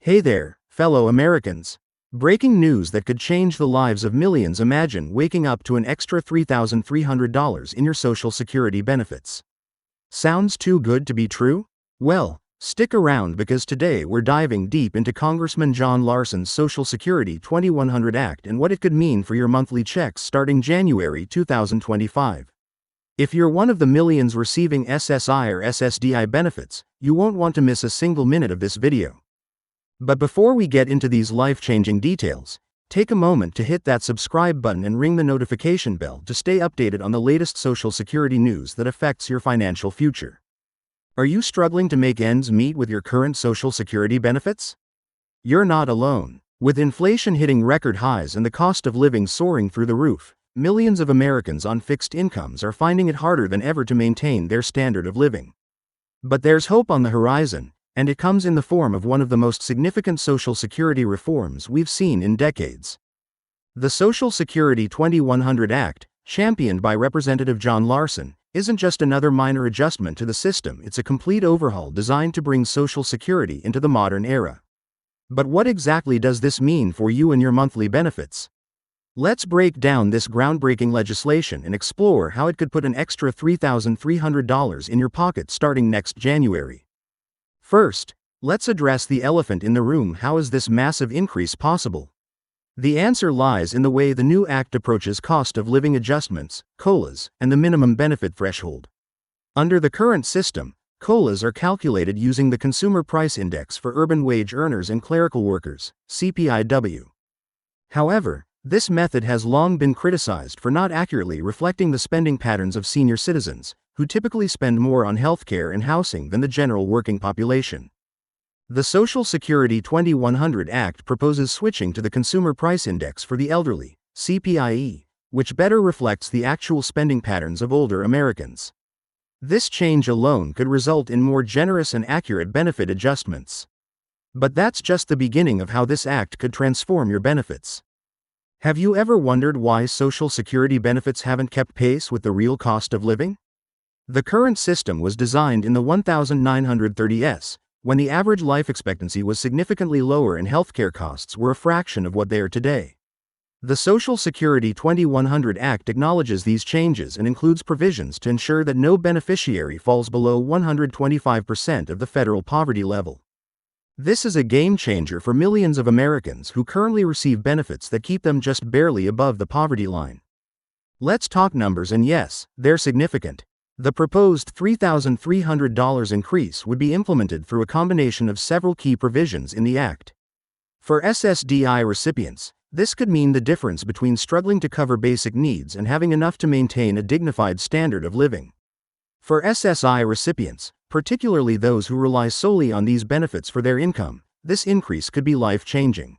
Hey there, fellow Americans. Breaking news that could change the lives of millions. Imagine waking up to an extra $3,300 in your Social Security benefits. Sounds too good to be true? Well, stick around because today we're diving deep into Congressman John Larson's Social Security 2100 Act and what it could mean for your monthly checks starting January 2025. If you're one of the millions receiving SSI or SSDI benefits, you won't want to miss a single minute of this video. But before we get into these life-changing details, take a moment to hit that subscribe button and ring the notification bell to stay updated on the latest Social Security news that affects your financial future. Are you struggling to make ends meet with your current Social Security benefits? You're not alone. With inflation hitting record highs and the cost of living soaring through the roof, millions of Americans on fixed incomes are finding it harder than ever to maintain their standard of living. But there's hope on the horizon, and it comes in the form of one of the most significant Social Security reforms we've seen in decades. The Social Security 2100 Act, championed by Representative John Larson, isn't just another minor adjustment to the system, it's a complete overhaul designed to bring Social Security into the modern era. But what exactly does this mean for you and your monthly benefits? Let's break down this groundbreaking legislation and explore how it could put an extra $3,300 in your pocket starting next January. First, let's address the elephant in the room. How is this massive increase possible? The answer lies in the way the new act approaches cost of living adjustments, COLAs, and the minimum benefit threshold. Under the current system, COLAs are calculated using the Consumer Price Index for urban wage earners and clerical workers, CPIW. However, this method has long been criticized for not accurately reflecting the spending patterns of senior citizens, who typically spend more on healthcare and housing than the general working population. The Social Security 2100 Act proposes switching to the Consumer Price Index for the elderly, CPIE, which better reflects the actual spending patterns of older Americans. This change alone could result in more generous and accurate benefit adjustments. But that's just the beginning of how this act could transform your benefits. Have you ever wondered why Social Security benefits haven't kept pace with the real cost of living? The current system was designed in the 1930s, when the average life expectancy was significantly lower and healthcare costs were a fraction of what they are today. The Social Security 2100 Act acknowledges these changes and includes provisions to ensure that no beneficiary falls below 125% of the federal poverty level. This is a game changer for millions of Americans who currently receive benefits that keep them just barely above the poverty line. Let's talk numbers, and yes, they're significant. The proposed $3,300 increase would be implemented through a combination of several key provisions in the Act. For SSDI recipients, this could mean the difference between struggling to cover basic needs and having enough to maintain a dignified standard of living. For SSI recipients, particularly those who rely solely on these benefits for their income, this increase could be life-changing.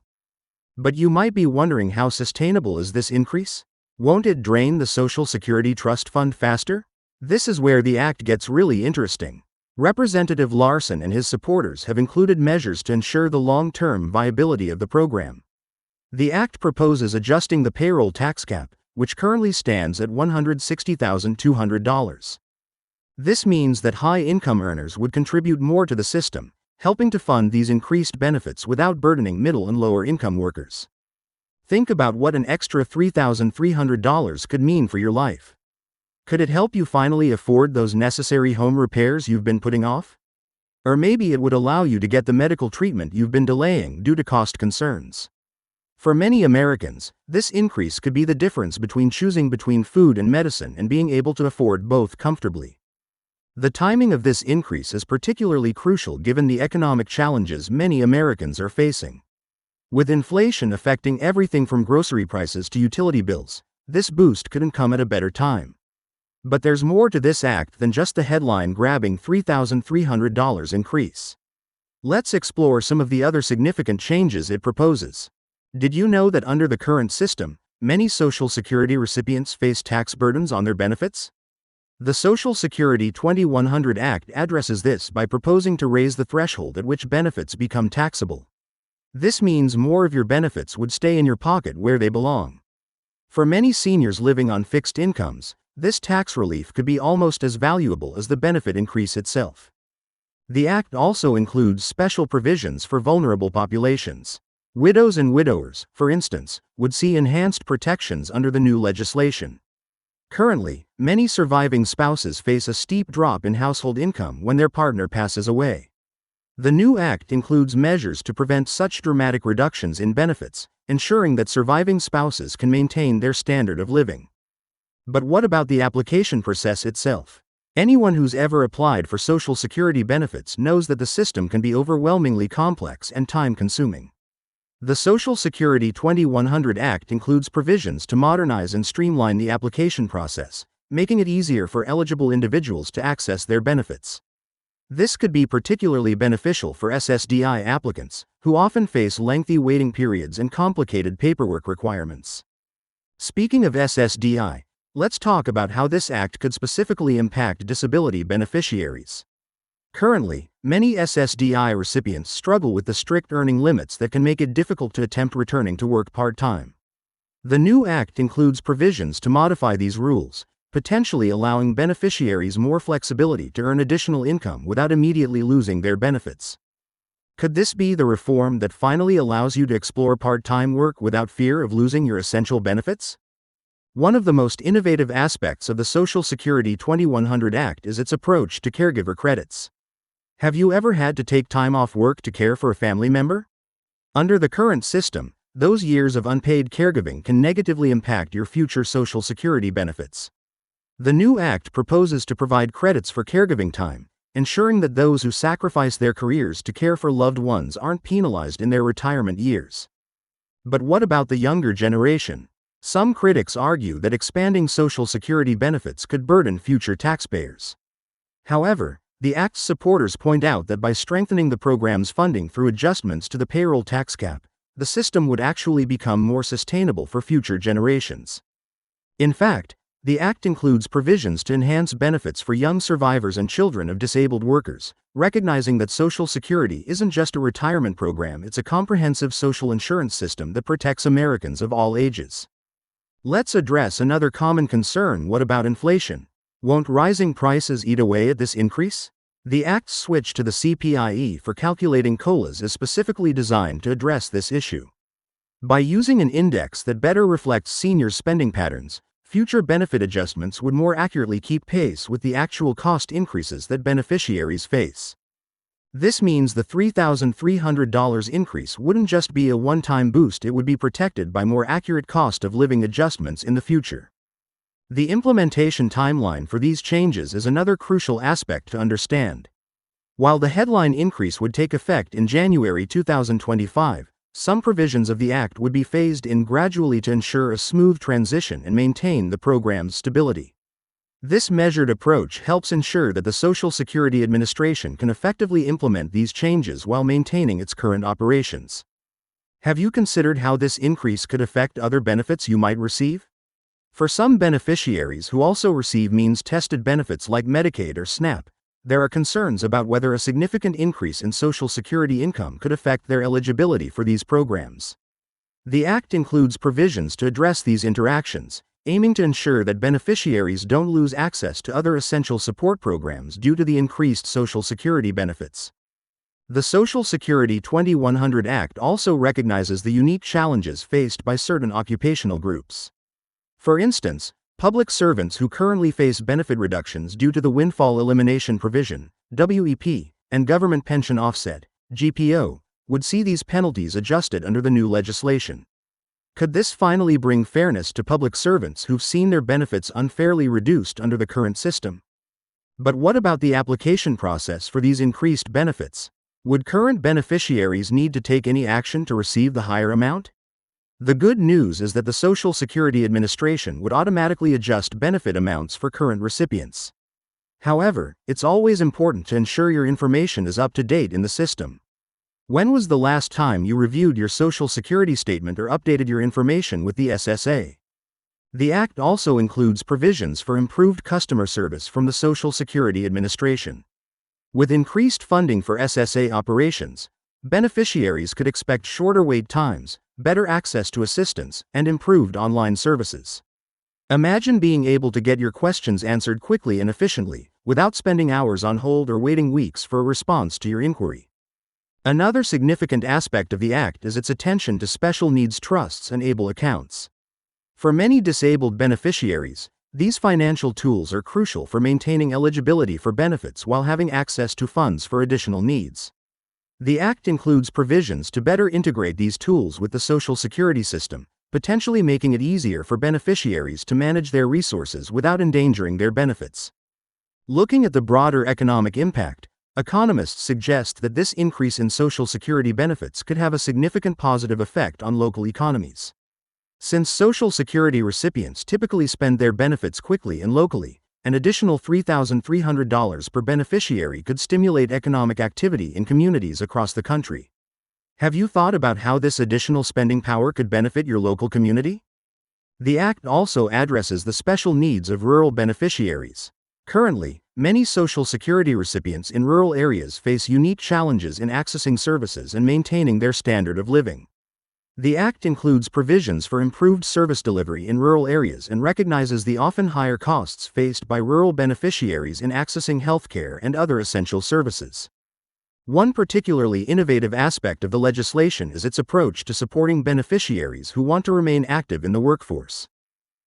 But you might be wondering, how sustainable is this increase? Won't it drain the Social Security Trust Fund faster? This is where the act gets really interesting. Representative Larson and his supporters have included measures to ensure the long-term viability of the program. The act proposes adjusting the payroll tax cap, which currently stands at $160,200. This means that high-income earners would contribute more to the system, helping to fund these increased benefits without burdening middle and lower-income workers. Think about what an extra $3,300 could mean for your life. Could it help you finally afford those necessary home repairs you've been putting off? Or maybe it would allow you to get the medical treatment you've been delaying due to cost concerns. For many Americans, this increase could be the difference between choosing between food and medicine and being able to afford both comfortably. The timing of this increase is particularly crucial given the economic challenges many Americans are facing. With inflation affecting everything from grocery prices to utility bills, this boost couldn't come at a better time. But there's more to this act than just the headline-grabbing $3,300 increase. Let's explore some of the other significant changes it proposes. Did you know that under the current system, many Social Security recipients face tax burdens on their benefits? The Social Security 2100 Act addresses this by proposing to raise the threshold at which benefits become taxable. This means more of your benefits would stay in your pocket where they belong. For many seniors living on fixed incomes, this tax relief could be almost as valuable as the benefit increase itself. The Act also includes special provisions for vulnerable populations. Widows and widowers, for instance, would see enhanced protections under the new legislation. Currently, many surviving spouses face a steep drop in household income when their partner passes away. The new act includes measures to prevent such dramatic reductions in benefits, ensuring that surviving spouses can maintain their standard of living. But what about the application process itself? Anyone who's ever applied for Social Security benefits knows that the system can be overwhelmingly complex and time-consuming. The Social Security 2100 Act includes provisions to modernize and streamline the application process, making it easier for eligible individuals to access their benefits. This could be particularly beneficial for SSDI applicants, who often face lengthy waiting periods and complicated paperwork requirements. Speaking of SSDI, let's talk about how this act could specifically impact disability beneficiaries. Currently, many SSDI recipients struggle with the strict earning limits that can make it difficult to attempt returning to work part-time. The new act includes provisions to modify these rules, potentially allowing beneficiaries more flexibility to earn additional income without immediately losing their benefits. Could this be the reform that finally allows you to explore part-time work without fear of losing your essential benefits? One of the most innovative aspects of the Social Security 2100 Act is its approach to caregiver credits. Have you ever had to take time off work to care for a family member? Under the current system, those years of unpaid caregiving can negatively impact your future Social Security benefits. The new act proposes to provide credits for caregiving time, ensuring that those who sacrifice their careers to care for loved ones aren't penalized in their retirement years. But what about the younger generation? Some critics argue that expanding Social Security benefits could burden future taxpayers. However, the Act's supporters point out that by strengthening the program's funding through adjustments to the payroll tax cap, the system would actually become more sustainable for future generations. In fact, the Act includes provisions to enhance benefits for young survivors and children of disabled workers, recognizing that Social Security isn't just a retirement program, it's a comprehensive social insurance system that protects Americans of all ages. Let's address another common concern: what about inflation? Won't rising prices eat away at this increase? The Act's switch to the CPIE for calculating COLAs is specifically designed to address this issue. By using an index that better reflects seniors' spending patterns, future benefit adjustments would more accurately keep pace with the actual cost increases that beneficiaries face. This means the $3,300 increase wouldn't just be a one-time boost, it would be protected by more accurate cost of living adjustments in the future. The implementation timeline for these changes is another crucial aspect to understand. While the headline increase would take effect in January 2025, some provisions of the Act would be phased in gradually to ensure a smooth transition and maintain the program's stability. This measured approach helps ensure that the Social Security Administration can effectively implement these changes while maintaining its current operations. Have you considered how this increase could affect other benefits you might receive? For some beneficiaries who also receive means-tested benefits like Medicaid or SNAP, there are concerns about whether a significant increase in Social Security income could affect their eligibility for these programs. The Act includes provisions to address these interactions, aiming to ensure that beneficiaries don't lose access to other essential support programs due to the increased Social Security benefits. The Social Security 2100 Act also recognizes the unique challenges faced by certain occupational groups. For instance, public servants who currently face benefit reductions due to the Windfall Elimination Provision, WEP, and Government Pension Offset, GPO, would see these penalties adjusted under the new legislation. Could this finally bring fairness to public servants who've seen their benefits unfairly reduced under the current system? But what about the application process for these increased benefits? Would current beneficiaries need to take any action to receive the higher amount? The good news is that the Social Security Administration would automatically adjust benefit amounts for current recipients. However, it's always important to ensure your information is up to date in the system. When was the last time you reviewed your Social Security statement or updated your information with the SSA? The Act also includes provisions for improved customer service from the Social Security Administration. With increased funding for SSA operations, beneficiaries could expect shorter wait times, better access to assistance, and improved online services. Imagine being able to get your questions answered quickly and efficiently, without spending hours on hold or waiting weeks for a response to your inquiry. Another significant aspect of the Act is its attention to special needs trusts and ABLE accounts. For many disabled beneficiaries, these financial tools are crucial for maintaining eligibility for benefits while having access to funds for additional needs. The Act includes provisions to better integrate these tools with the Social Security system, potentially making it easier for beneficiaries to manage their resources without endangering their benefits. Looking at the broader economic impact, economists suggest that this increase in Social Security benefits could have a significant positive effect on local economies. Since Social Security recipients typically spend their benefits quickly and locally, an additional $3,300 per beneficiary could stimulate economic activity in communities across the country. Have you thought about how this additional spending power could benefit your local community? The Act also addresses the special needs of rural beneficiaries. Currently, many Social Security recipients in rural areas face unique challenges in accessing services and maintaining their standard of living. The Act includes provisions for improved service delivery in rural areas and recognizes the often higher costs faced by rural beneficiaries in accessing healthcare and other essential services. One particularly innovative aspect of the legislation is its approach to supporting beneficiaries who want to remain active in the workforce.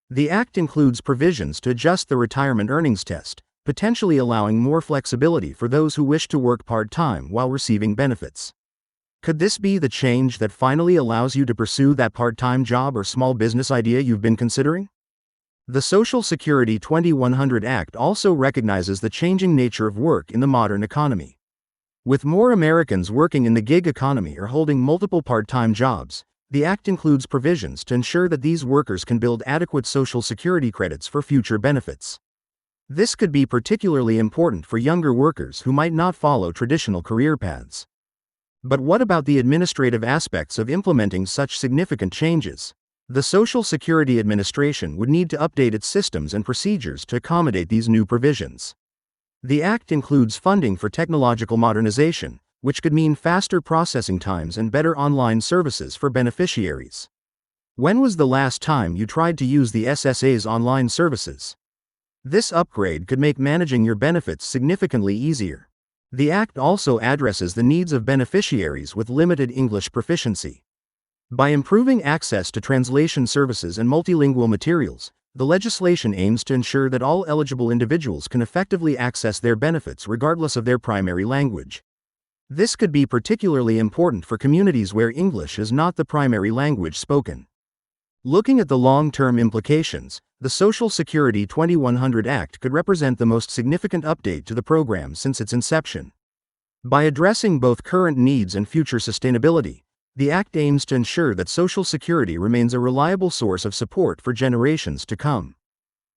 The Act includes provisions to adjust the retirement earnings test, potentially allowing more flexibility for those who wish to work part-time while receiving benefits. Could this be the change that finally allows you to pursue that part-time job or small business idea you've been considering? The Social Security 2100 Act also recognizes the changing nature of work in the modern economy. With more Americans working in the gig economy or holding multiple part-time jobs, the Act includes provisions to ensure that these workers can build adequate Social Security credits for future benefits. This could be particularly important for younger workers who might not follow traditional career paths. But what about the administrative aspects of implementing such significant changes? The Social Security Administration would need to update its systems and procedures to accommodate these new provisions. The Act includes funding for technological modernization, which could mean faster processing times and better online services for beneficiaries. When was the last time you tried to use the SSA's online services? This upgrade could make managing your benefits significantly easier. The Act also addresses the needs of beneficiaries with limited English proficiency. By improving access to translation services and multilingual materials, the legislation aims to ensure that all eligible individuals can effectively access their benefits regardless of their primary language. This could be particularly important for communities where English is not the primary language spoken. Looking at the long-term implications, the Social Security 2100 Act could represent the most significant update to the program since its inception. By addressing both current needs and future sustainability, the Act aims to ensure that Social Security remains a reliable source of support for generations to come.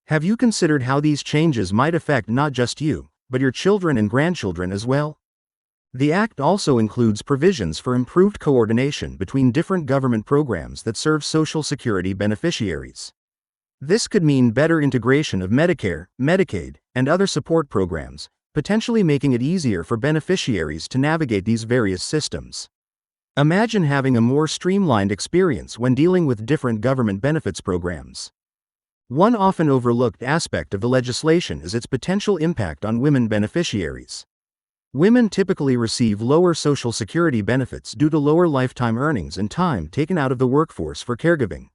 Have you considered how these changes might affect not just you, but your children and grandchildren as well? The Act also includes provisions for improved coordination between different government programs that serve Social Security beneficiaries. This could mean better integration of Medicare, Medicaid, and other support programs, potentially making it easier for beneficiaries to navigate these various systems. Imagine having a more streamlined experience when dealing with different government benefits programs. One often overlooked aspect of the legislation is its potential impact on women beneficiaries. Women typically receive lower Social Security benefits due to lower lifetime earnings and time taken out of the workforce for caregiving.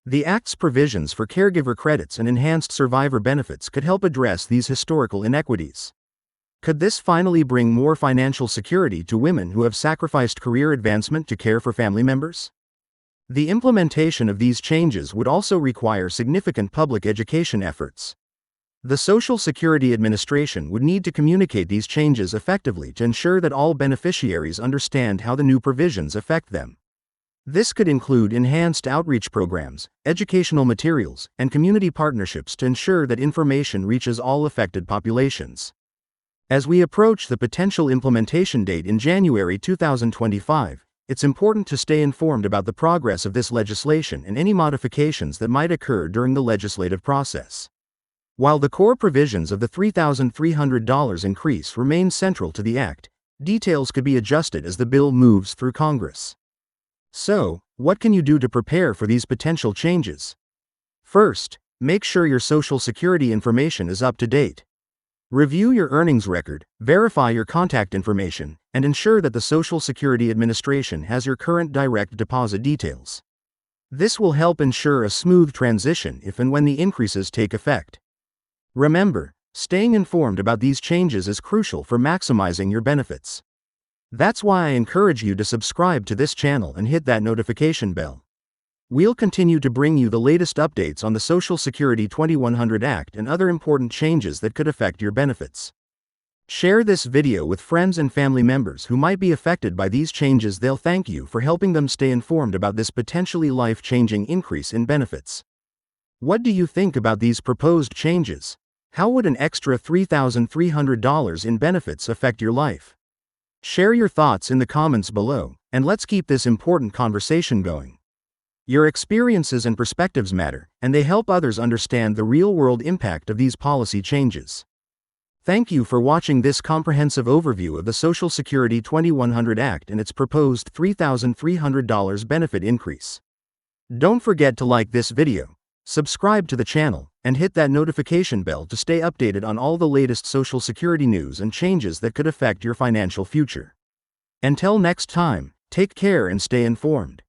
The Act's provisions for caregiver credits and enhanced survivor benefits could help address these historical inequities. Could this finally bring more financial security to women who have sacrificed career advancement to care for family members? The implementation of these changes would also require significant public education efforts. The Social Security Administration would need to communicate these changes effectively to ensure that all beneficiaries understand how the new provisions affect them. This could include enhanced outreach programs, educational materials, and community partnerships to ensure that information reaches all affected populations. As we approach the potential implementation date in January 2025, it's important to stay informed about the progress of this legislation and any modifications that might occur during the legislative process. While the core provisions of the $3,300 increase remain central to the Act, details could be adjusted as the bill moves through Congress. So, what can you do to prepare for these potential changes? First, Make sure your Social Security information is up to date. Review your earnings record, verify your contact information, and ensure that the Social Security Administration has your current direct deposit details. This will help ensure a smooth transition if and when the increases take effect. Remember, staying informed about these changes is crucial for maximizing your benefits. That's why I encourage you to subscribe to this channel and hit that notification bell. We'll continue to bring you the latest updates on the Social Security 2100 Act and other important changes that could affect your benefits. Share this video with friends and family members who might be affected by these changes. They'll thank you for helping them stay informed about this potentially life-changing increase in benefits. What do you think about these proposed changes? How would an extra $3,300 in benefits affect your life? Share your thoughts in the comments below, and let's keep this important conversation going. Your experiences and perspectives matter, and they help others understand the real-world impact of these policy changes. Thank you for watching this comprehensive overview of the Social Security 2100 Act and its proposed $3,300 benefit increase. Don't forget to like this video, subscribe to the channel, and hit that notification bell to stay updated on all the latest Social Security news and changes that could affect your financial future. Until next time, take care and stay informed.